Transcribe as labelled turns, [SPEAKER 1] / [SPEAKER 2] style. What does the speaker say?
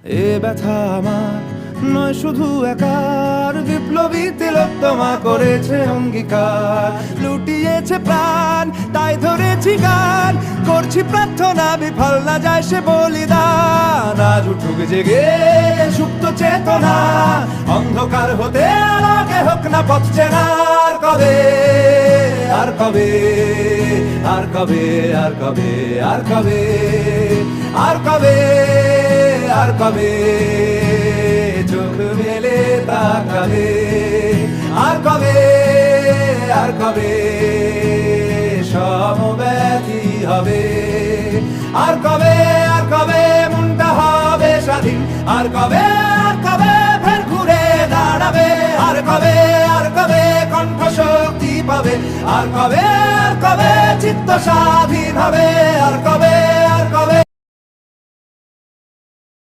[SPEAKER 1] এ ব্যথা আমার নয় শুধু একার, বিপ্লবী তিলোত্তমা করেছে অঙ্গীকার। লুটিয়েছে প্রাণ তাই ধরেছি গান, করছি প্রার্থনা বিফল না যায় সে বলিদান। আজ উঠুক জেগে সুপ্ত চেতনা, অন্ধকার হতে আলোকে হোক না পথ চেনা। আর কবে, আর কবে, আর কবে, আর কবে, আর কবে, আর কবে, আর কবে চোখ মেলে তাকাবে। আর কবে, আর কবে সমব্যথী হবে। আর কবে, আর কবে মনটা হবে স্বাধীন। আর কবে, আর কবে ফের ঘুরে দাঁড়াবে। আর কবে, আর কবে কণ্ঠ শক্তি পাবে। আর কবে, আর কবে চিত্ত স্বাধীন হবে। আর কবে।